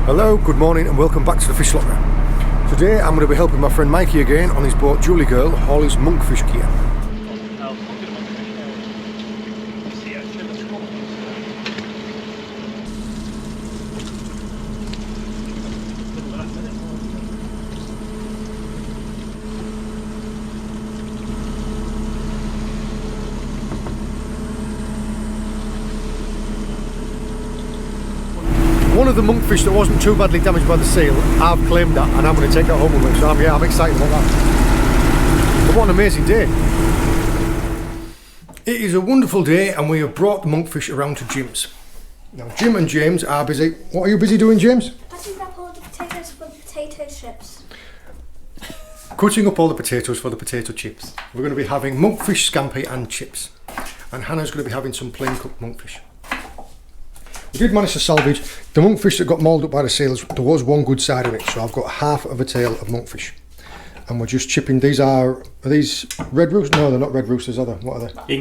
Hello, good morning and welcome back to the Fish Locker. Today I'm going to be helping my friend Mikey again on his boat Julie Girl haul his monkfish gear. One of the monkfish that wasn't too badly damaged by the seal, I've claimed that and I'm going to take that home with me, so I'm excited about that. But what an amazing day. It is a wonderful day and we have brought the monkfish around to Jim's. Now Jim and James are busy. What are you busy doing, James? Cutting up all the potatoes for the potato chips. Cutting up all the potatoes for the potato chips. We're going to be having monkfish, scampi and chips. And Hannah's going to be having some plain cooked monkfish. We did manage to salvage the monkfish that got mauled up by the seals. There was one good side of it, so I've got half of a tail of monkfish. And we're just chipping. These are these red roosters? No, they're not red roosters, are they? What are they?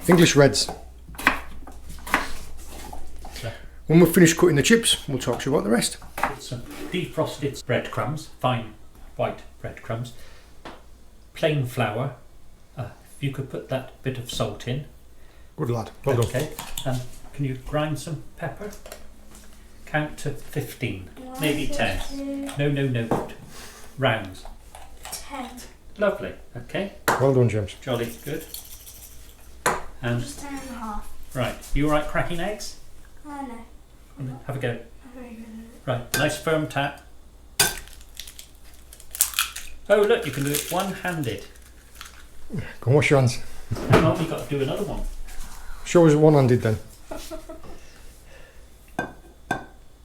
English reds. When we're finished cutting the chips, we'll talk to you about the rest. It's some defrosted breadcrumbs, fine white breadcrumbs, plain flour. If you could put that bit of salt in. Good lad. Well done. Okay. Can you grind some pepper? Count to 15, maybe 10. No. Rounds. 10. Lovely. Okay. Well done, James. Jolly good. And Just 10.5. right, you all right cracking eggs? Oh no. Have a go. I'm very good Right, nice firm tap. Oh look, you can do it one-handed. Go and wash your hands. Hang on, you've got to do another one. Show us one-handed then.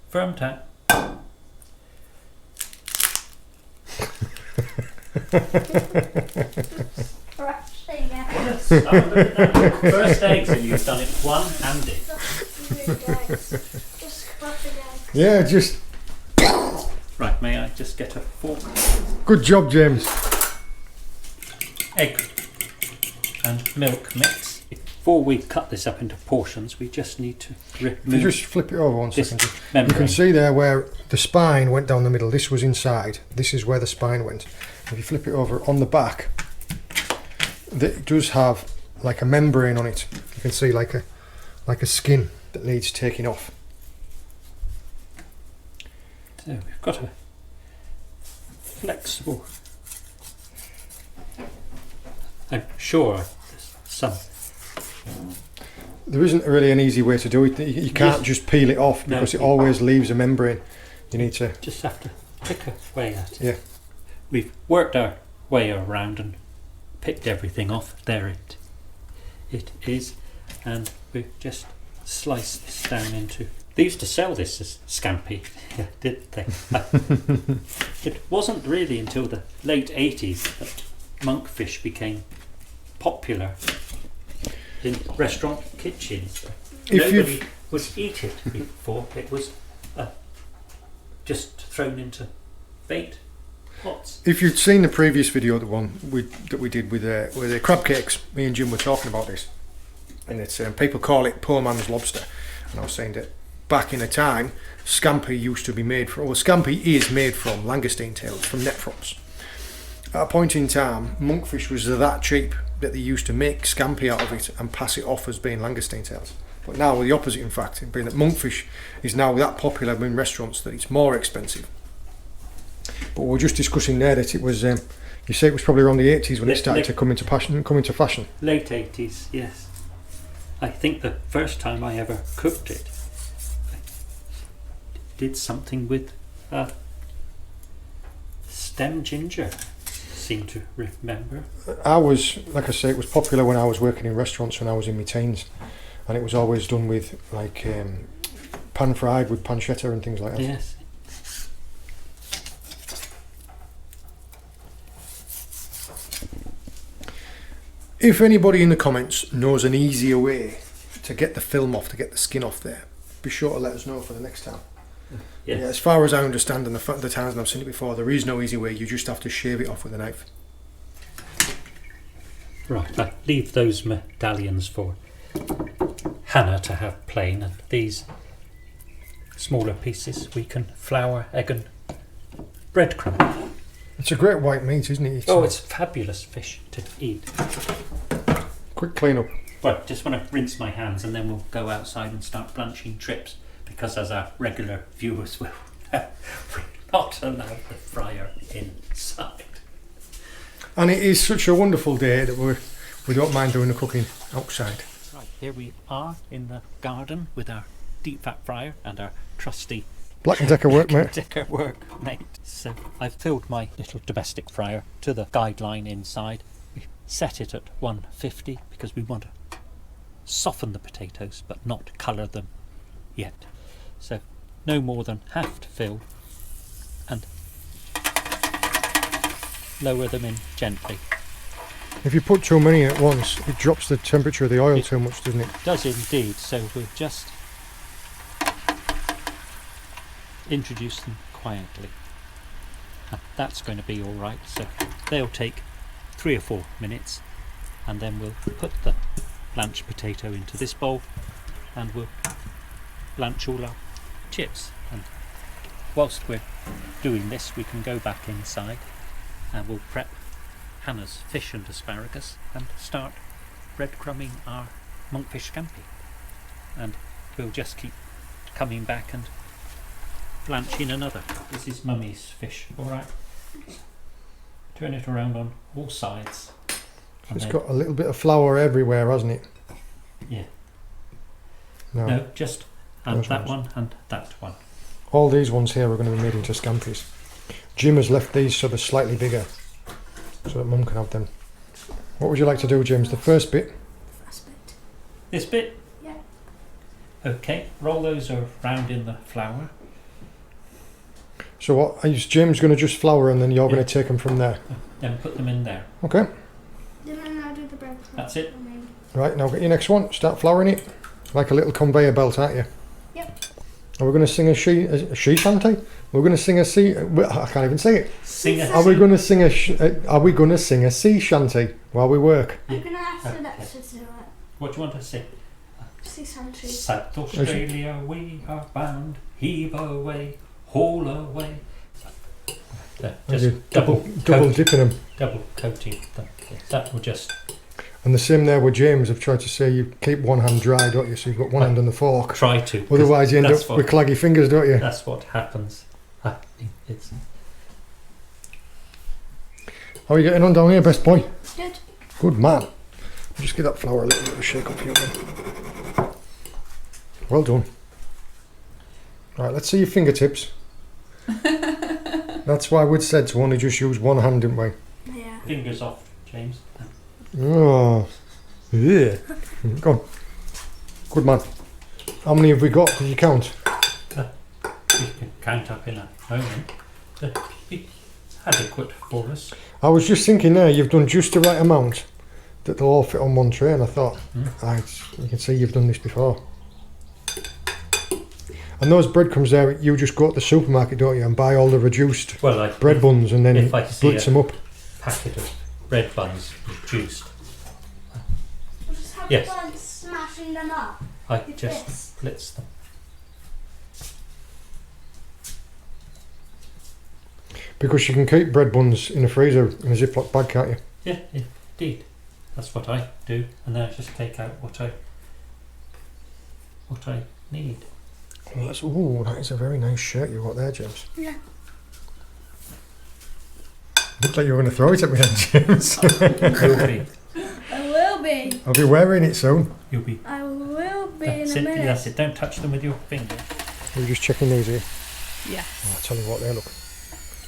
Firm tap. Brushing it. Yes, oh, look at that. First eggs and you've done it one-handed. Just scrubbing eggs. Yeah, just Right, may I just get a fork? good job, James. Egg and milk mix. Before we cut this up into portions, we just need to If you just flip it over one this second. You membrane. can see there where the spine went down the middle. This was inside. This is where the spine went. If you flip it over on the back, it does have like a membrane on it. You can see like a skin that needs taking off. So we've got a flexible. I'm sure there's some. There isn't really an easy way to do it. You can't just peel it off because it always leaves a membrane. You need to Just have to pick a way at it. Yeah. We've worked our way around and picked everything off. There it is, and we just slice this down into. They used to sell this as scampi, didn't they? It wasn't really until the late 80s that monkfish became popular in restaurant kitchens. Nobody would eat it before. It was just thrown into bait pots. If you'd seen the previous video, the one that we did with the crab cakes, me and Jim were talking about this, and it's people call it poor man's lobster, and I was saying that back in the time, scampi used to be made from, well, scampi is made from langoustine tails, from net props. At a point in time, monkfish was that cheap that they used to make scampi out of it and pass it off as being langoustine tails. But now the opposite, in fact, being that monkfish is now that popular in restaurants that it's more expensive. But we were just discussing there that it was, you say it was probably around the 80s when it started to come into fashion. Late 80s, yes. I think the first time I ever cooked it, I did something with stem ginger. Seem to remember. I was, like I say, it was popular when I was working in restaurants when I was in my teens, and it was always done with like pan fried with pancetta and things like that. Yes. If anybody in the comments knows an easier way to get the film off, to get the skin off there, be sure to let us know for the next time. Yes. Yeah, as far as I understand, and the times I've seen it before, there is no easy way. You just have to shave it off with a knife. Right, I leave those medallions for Hannah to have plain, and these smaller pieces, we can flour, egg and breadcrumb. It's a great white meat, isn't it? It's fabulous fish to eat. Quick clean up. Well, just want to rinse my hands and then we'll go outside and start blanching trips, because as our regular viewers will know, we're not allowed the fryer inside. And it is such a wonderful day that we don't mind doing the cooking outside. Right, here we are in the garden with our deep fat fryer and our trusty Black and Decker work, mate. Decker workmate. So I've filled my little domestic fryer to the guideline inside. We set it at 150 because we want to soften the potatoes but not colour them yet. So no more than half to fill, and lower them in gently. If you put too many in at once, it drops the temperature of the oil too much, doesn't it? It does indeed, so we'll just introduce them quietly. And that's going to be alright, so they'll take 3 or 4 minutes, and then we'll put the blanched potato into this bowl and we'll blanch all our chips. And whilst we're doing this, we can go back inside and we'll prep Hannah's fish and asparagus and start breadcrumbing our monkfish scampi. And we'll just keep coming back and blanching another. This is Mummy's fish, alright? Turn it around on all sides. It's got a little bit of flour everywhere, hasn't it? Yeah. No. Just and Those that ones. one and that one. All these ones here are going to be made into scampis. Jim has left these so they're slightly bigger, so that Mum can have them. What would you like to do, James? The first bit? First bit. This bit? Yeah. Okay, roll those around in the flour. So what? Is James going to just flour and then you're Yeah. going to take them from there? Then put them in there. Okay. Then I'll do the bread. That's it. Right, now get your next one. Start flouring it. Like a little conveyor belt, aren't you? Yep. Are we going to sing a she shanty? We're going to sing a sea. I can't even say it. Sing a Are we going to sing Are we going to sing a sea shanty while we work? I'm gonna ask Alexa to do it. What do you want to sing? 600. South Australia we are bound, heave away, haul away. Just double dipping them. double coating them. That will just. And the same there with James. I've tried to say you keep one hand dry, don't you? So you've got one hand on the fork. Try to. 'cause Otherwise you end that's up with claggy fingers, don't you? That's what happens. It's How are you getting on down here, best boy? Good. Good man. Just give that flour a little bit of a shake up for you then. Well done. Right, let's see your fingertips. That's why we'd said to only just use one hand, didn't we? Yeah. fingers off, James. Oh, yeah. Go on. Good man. How many have we got? Can you count? We can count up in a moment. Be adequate for us. I was just thinking there, you've done just the right amount that they'll all fit on one tray, and I thought, you can see you've done this before. And those breadcrumbs there, you just go to the supermarket, don't you, and buy all the reduced bread buns and then blitz them up. Packet of bread buns reduced. We'll just have Yes. fun smashing them up. I With just this. blitz them. Because you can keep bread buns in the freezer in a Ziploc bag, can't you? Yeah, indeed. That's what I do, and then I just take out what I need. Oh, that is a very nice shirt you've got there, James. Yeah. Looked like you were going to throw it at me then, James. You'll be. I will be. I'll be wearing it soon. You'll be. I will be in That's a it. minute. That's it. Don't touch them with your finger. We're just checking these here. Yeah. Oh, I'll tell you what, they look.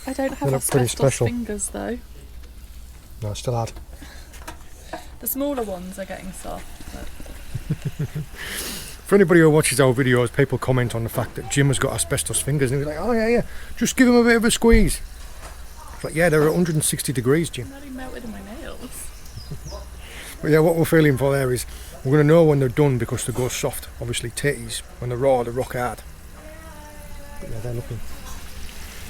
I don't have They look pretty asbestos special. fingers though. No, still hard. The smaller ones are getting soft. But For anybody who watches our videos, people comment on the fact that Jim has got asbestos fingers, and he's like, oh yeah, just give him a bit of a squeeze. It's like, yeah, they're at 160 degrees, Jim. I'm nearly melted in my nails. But yeah, what we're feeling for there is, we're going to know when they're done because they go soft. Obviously, titties, when they're raw, they're rock hard. But yeah, they're looking.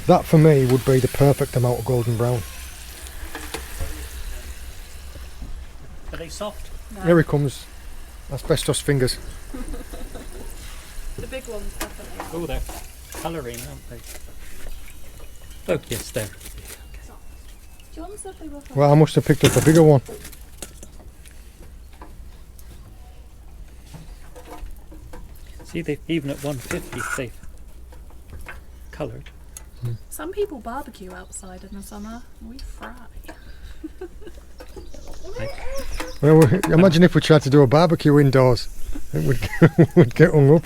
That for me would be the perfect amount of golden brown. Are they soft? No. Here he comes, asbestos fingers. The big ones definitely. Oh, they're colouring, aren't they? Oh, yes, they're. John said they were. Well, I must have picked up a bigger one. See, they even at 150 they've coloured. Some people barbecue outside in the summer. We fry. Well, imagine if we tried to do a barbecue indoors. It would, would get hung up.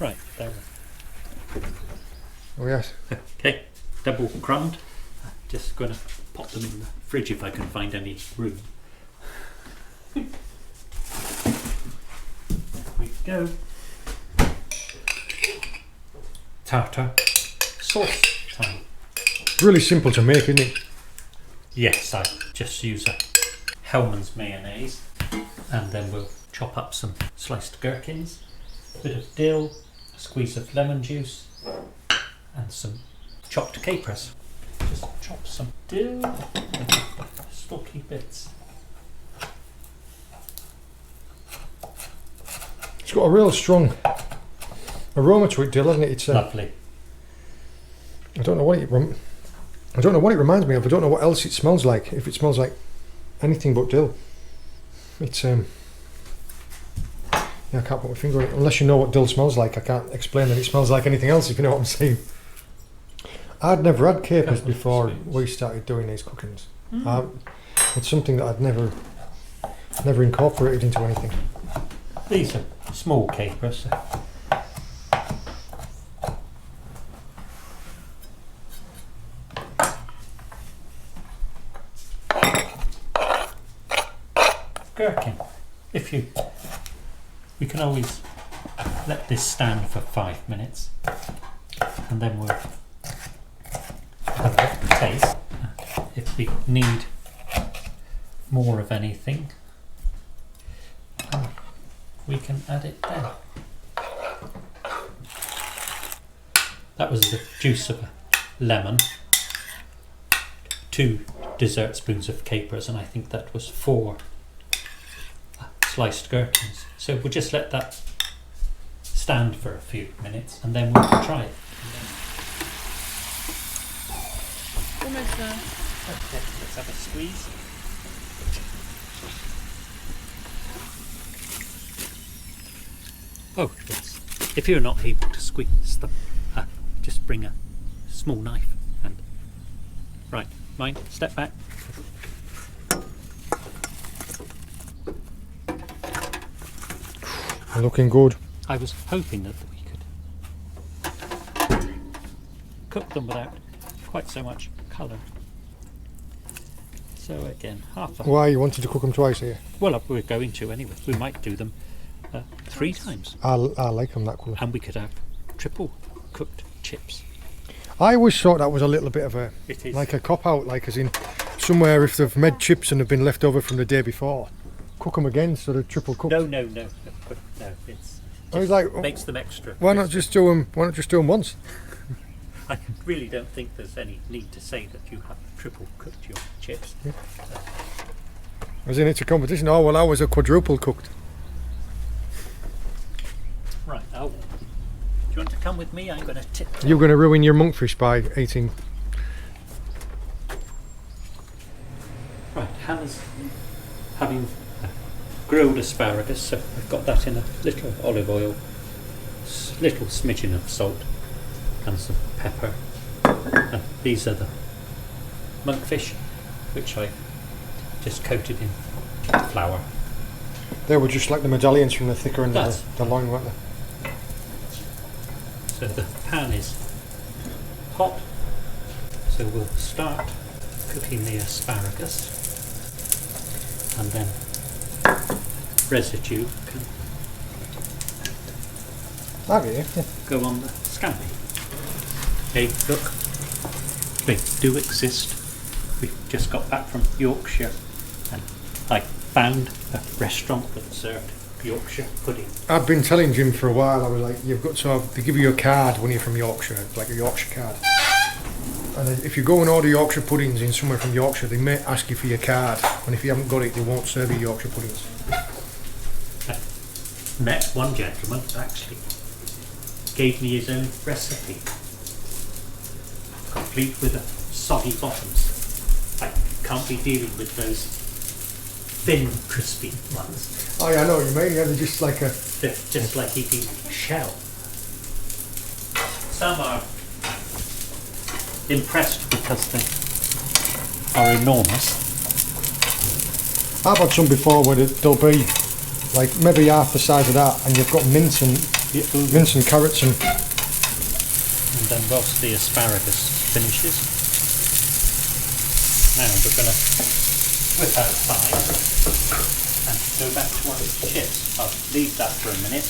Right, there. Oh, yes. Okay, double crumbed. Just going to pop them in the fridge if I can find any room. There we go. Tartar sauce time. Really simple to make, isn't it? Yes, I just use a Hellman's mayonnaise, and then we'll chop up some sliced gherkins, a bit of dill, a squeeze of lemon juice, and some chopped capers. Just chop some dill and stalky bits. It's got a real strong aroma to it, dill, hasn't it? It's Lovely. I don't know what it reminds me of. I don't know what else it smells like. If it smells like anything but dill, it's yeah, I can't put my finger on it. Unless you know what dill smells like, I can't explain that it smells like anything else. If you know what I'm saying. I'd never had capers before we started doing these cookings. It's something that I'd never incorporated into anything. These are small capers. Gherkin. We can always let this stand for 5 minutes, and then we'll have a taste. If we need more of anything, we can add it then. That was the juice of a lemon, 2 dessert spoons of capers, and I think that was 4 sliced gherkins. So we'll just let that stand for a few minutes and then we'll try it. Almost there. Okay, let's have a squeeze. Oh yes, if you're not able to squeeze them, just bring a small knife and... Right, mind, step back. Looking good. I was hoping that we could cook them without quite so much colour. So again, half a... Why you wanted to cook them twice here? Well, we're going to anyway. We might do them 3 times. I like them that colour. And we could have triple cooked chips. I always thought that was a little bit of a It is. like a cop out, like as in somewhere if they've made chips and have been left over from the day before, cook them again so they're triple cooked. No, it's... I was like, makes them extra. why not just do them? Why not just do them once? I really don't think there's any need to say that you have triple cooked your chips. Yeah. As in it's a competition. Oh well, I was a quadruple cooked. Right, do you want to come with me? I'm going to tip. You're going to ruin your monkfish by eating. Right, Hannah's having grilled asparagus, so I've got that in a little olive oil, little smidgen of salt and some pepper. And these are the monkfish, which I just coated in flour. They were just like the medallions from the thicker end That's of the loin, weren't they? So the pan is hot, so we'll start cooking the asparagus, and then residue can Okay, yeah. go on the scampi. Hey, look, they do exist. We've just got back from Yorkshire and I found a restaurant that served Yorkshire pudding. I've been telling Jim for a while, I was like, you've got to have, they give you a card when you're from Yorkshire, like a Yorkshire card. And if you go and order Yorkshire puddings in somewhere from Yorkshire, they may ask you for your card, and if you haven't got it, they won't serve you Yorkshire puddings. met one gentleman who actually gave me his own recipe, complete with soggy bottoms. I can't be dealing with those thin, crispy ones. Oh yeah, I know what you mean. Yeah, they're just like a. They're just like eating shell. Some are impressed because they are enormous. I've had some before where they'll be like maybe half the size of that, and you've got mince and carrots and then whilst the asparagus finishes, now we're going to whip out 5 and go back to our chips. I'll leave that for a minute.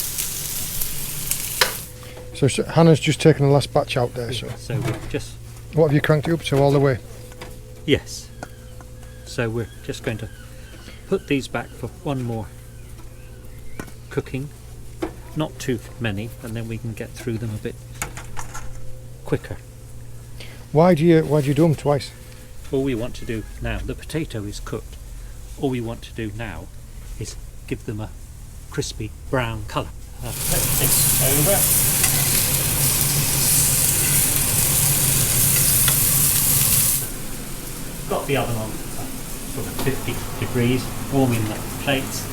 So Hannah's just taken the last batch out there. So we're just... What have you cranked it up to all the way? Yes. So we're just going to put these back for one more cooking. Not too many, and then we can get through them a bit quicker. Why do you do them twice? All we want to do now, the potato is cooked. All we want to do now is give them a crispy brown colour. Flip this over. Got the oven on sort of 50 degrees, warming the plates.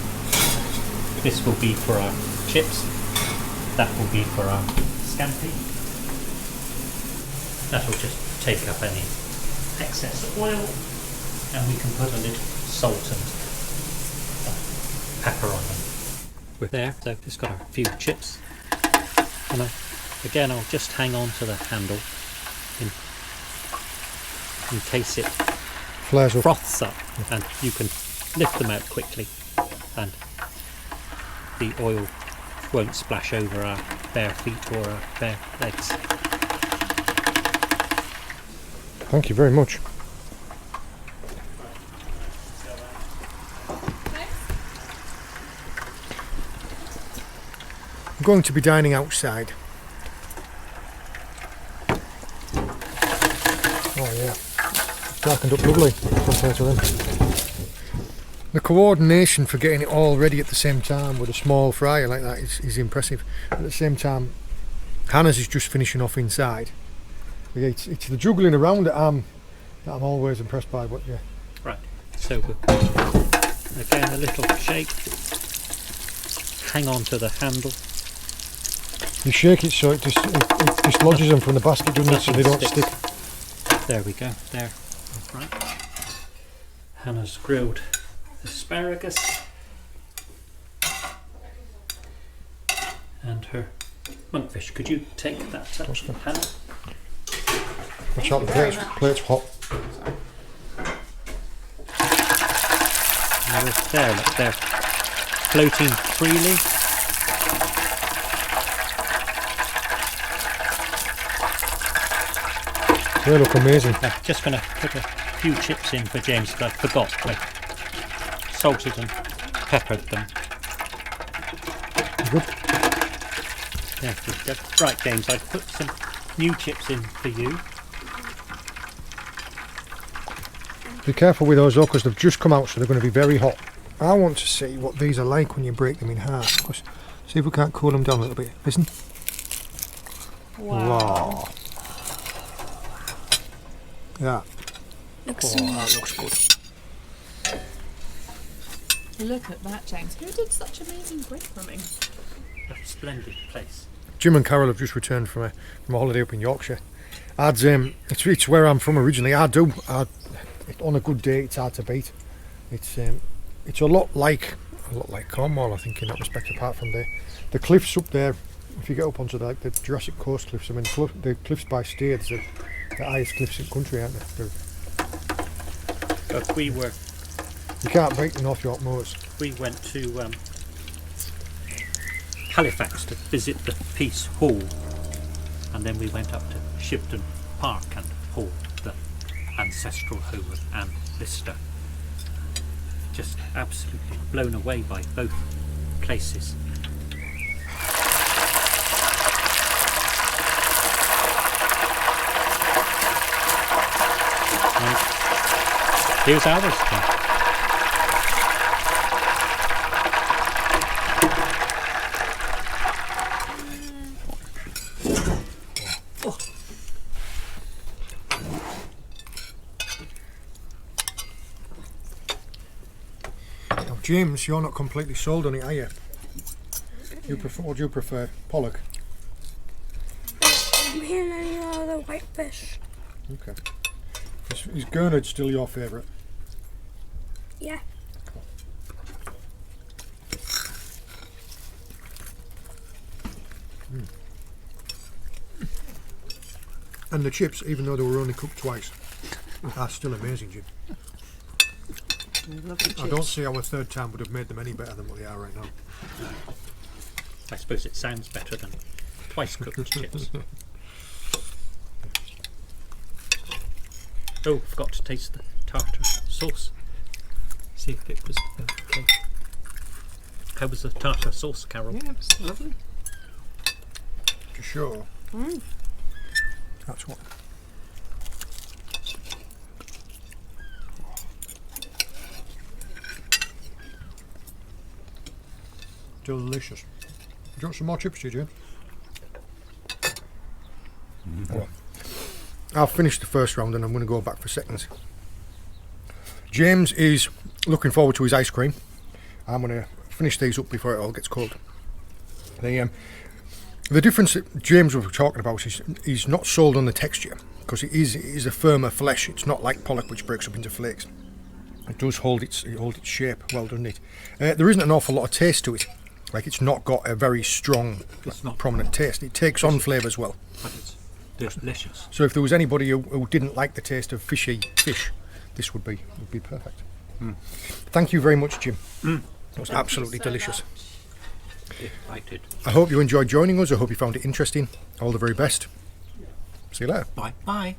This will be for our chips. That will be for our scampi. That will just take up any excess oil, and we can put a little salt and pepper on them. We're there, so just got a few chips. And again, I'll just hang on to the handle in case it Flares up. froths up, and you can lift them out quickly, and the oil won't splash over our bare feet or our bare legs. Thank you very much. I'm going to be dining outside. Oh yeah, darkened up lovely compared to them. The coordination for getting it all ready at the same time with a small fryer like that is impressive. At the same time, Hannah's is just finishing off inside. Yeah, it's the juggling around that I'm always impressed by. But yeah. Right, so again a little shake. Hang on to the handle. You shake it so it dislodges them from the basket, doesn't it? So they don't stick. There we go. There. Right. Hannah's grilled asparagus and her monkfish. Could you take that, Hannah? Watch out, the plate's hot. And there, look, they're floating freely. They look amazing. I'm just going to put a few chips in for James because I forgot. I salted and peppered them. Good. There we go. Right, James, I've put some new chips in for you. Be careful with those though, because they've just come out, so they're going to be very hot. I want to see what these are like when you break them in half. See if we can't cool them down a little bit. Listen. Wow. Yeah. Looks That looks good. Look at that, James. Who did such amazing breadcrumbing? A splendid place. Jim and Carol have just returned from a holiday up in Yorkshire. It's where I'm from originally. On a good day, it's hard to beat. It's a lot like Cornwall, I think, in that respect. Apart from the cliffs up there, if you get up onto the Jurassic Coast cliffs, I mean, the cliffs by Staithes are the highest cliffs in the country, aren't they? But You can't beat the North York moors. we went to Halifax to visit the Peace Hall, and then we went up to Shibden Park and Hall, the ancestral home of Anne Lister. Just absolutely blown away by both places. And here's ours then. James, you're not completely sold on it, are you? What do you prefer? Pollock? Me and any other whitefish. Okay. Is gurnard still your favourite? Yeah. And the chips, even though they were only cooked twice, are still amazing, Jim. I don't see how a third time would have made them any better than what they are right now. I suppose it sounds better than twice cooked chips. Oh, forgot to taste the tartar sauce. See if it was okay. How was the tartar sauce, Carol? Yeah, it's lovely. To show. That's what. Delicious. Do you want some more chips, James? Well, I'll finish the first round and I'm going to go back for seconds. James is looking forward to his ice cream. I'm going to finish these up before it all gets cold. The difference that James was talking about is he's not sold on the texture because it is a firmer flesh. It's not like pollock, which breaks up into flakes. It does hold its shape well, doesn't it? There isn't an awful lot of taste to it. Like, it's not got a very strong, prominent taste. It takes on flavours well. But it's delicious. So if there was anybody who didn't like the taste of fishy fish, this would be perfect. Thank you very much, Jim. It was absolutely delicious. I did. I hope you enjoyed joining us. I hope you found it interesting. All the very best. See you later. Bye. Bye.